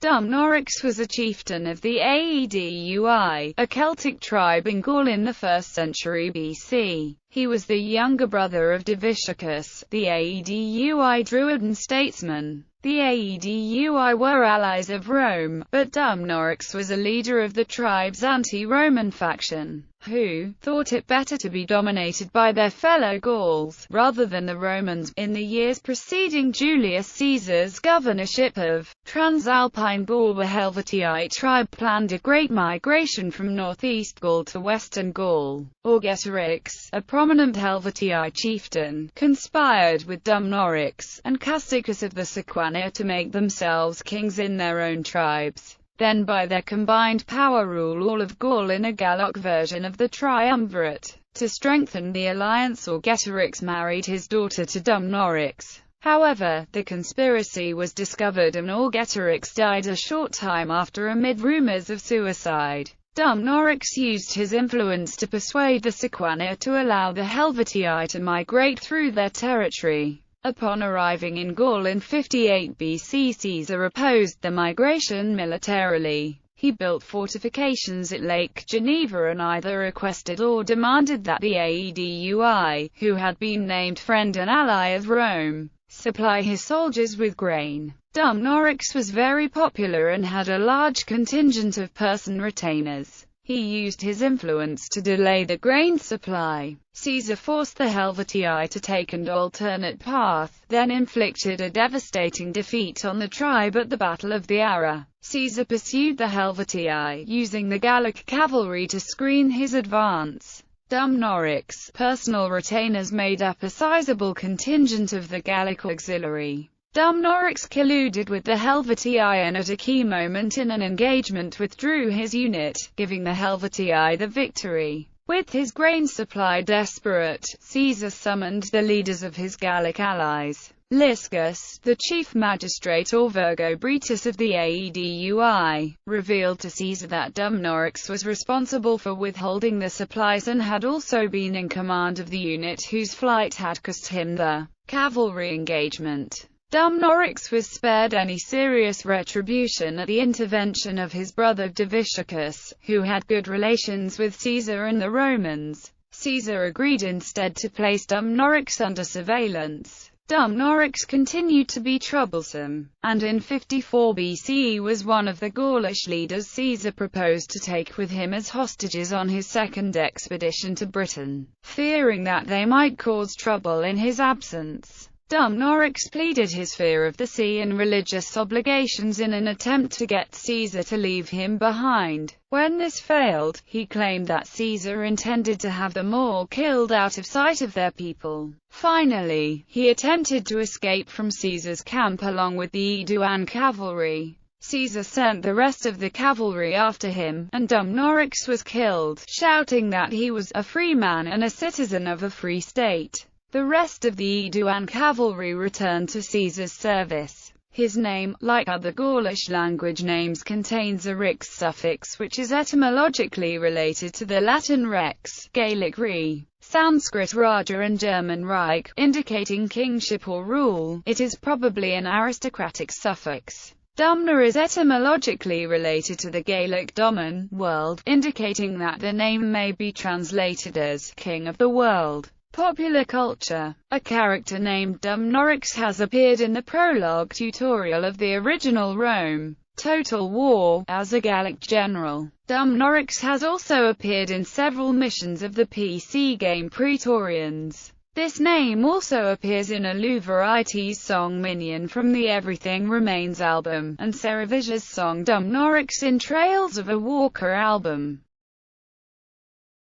Dumnorix was a chieftain of the Aedui, a Celtic tribe in Gaul in the 1st century BC. He was the younger brother of Diviciacus, the Aedui Druid and statesman. The Aedui were allies of Rome, but Dumnorix was a leader of the tribe's anti-Roman faction, who thought it better to be dominated by their fellow Gauls, rather than the Romans. In the years preceding Julius Caesar's governorship of Transalpine Gaul, the Helvetii tribe planned a great migration from northeast Gaul to western Gaul. Augeterix, a prominent Helvetii chieftain, conspired with Dumnorix and Cassicus of the Sequania to make themselves kings in their own tribes, then by their combined power rule all of Gaul in a Gallic version of the triumvirate. To strengthen the alliance, Augeterix married his daughter to Dumnorix. However, the conspiracy was discovered and Augeterix died a short time after amid rumors of suicide. Dumnorix used his influence to persuade the Sequania to allow the Helvetii to migrate through their territory. Upon arriving in Gaul in 58 BC, Caesar opposed the migration militarily. He built fortifications at Lake Geneva and either requested or demanded that the Aedui, who had been named friend and ally of Rome, supply his soldiers with grain. Dumnorix was very popular and had a large contingent of person retainers. He used his influence to delay the grain supply. Caesar forced the Helvetii to take an alternate path, then inflicted a devastating defeat on the tribe at the Battle of the Ara. Caesar pursued the Helvetii, using the Gallic cavalry to screen his advance. Dumnorix's personal retainers made up a sizable contingent of the Gallic auxiliary. Dumnorix colluded with the Helvetii and at a key moment in an engagement withdrew his unit, giving the Helvetii the victory. With his grain supply desperate, Caesar summoned the leaders of his Gallic allies. Liscus, the chief magistrate or Vergobritus of the Aedui, revealed to Caesar that Dumnorix was responsible for withholding the supplies and had also been in command of the unit whose flight had cost him the cavalry engagement. Dumnorix was spared any serious retribution at the intervention of his brother Diviciacus, who had good relations with Caesar and the Romans. Caesar agreed instead to place Dumnorix under surveillance. Dumnorix continued to be troublesome, and in 54 BCE was one of the Gaulish leaders Caesar proposed to take with him as hostages on his second expedition to Britain, fearing that they might cause trouble in his absence. Dumnorix pleaded his fear of the sea and religious obligations in an attempt to get Caesar to leave him behind. When this failed, he claimed that Caesar intended to have them all killed out of sight of their people. Finally, he attempted to escape from Caesar's camp along with the Aeduan cavalry. Caesar sent the rest of the cavalry after him, and Dumnorix was killed, shouting that he was a free man and a citizen of a free state. The rest of the Aeduan cavalry returned to Caesar's service. His name, like other Gaulish language names, contains a "rix" suffix which is etymologically related to the Latin rex, Gaelic re, Sanskrit raja and German Reich, indicating kingship or rule. It is probably an aristocratic suffix. Dumnor is etymologically related to the Gaelic domen, world, indicating that the name may be translated as king of the world. Popular culture. A character named Dumnorix has appeared in the prologue tutorial of the original Rome Total War, as a Gallic general. Dumnorix has also appeared in several missions of the PC game Praetorians. This name also appears in a Lou Varieties song Minion from the Everything Remains album, and Cerevision's song Dumnorix in Trails of a Walker album.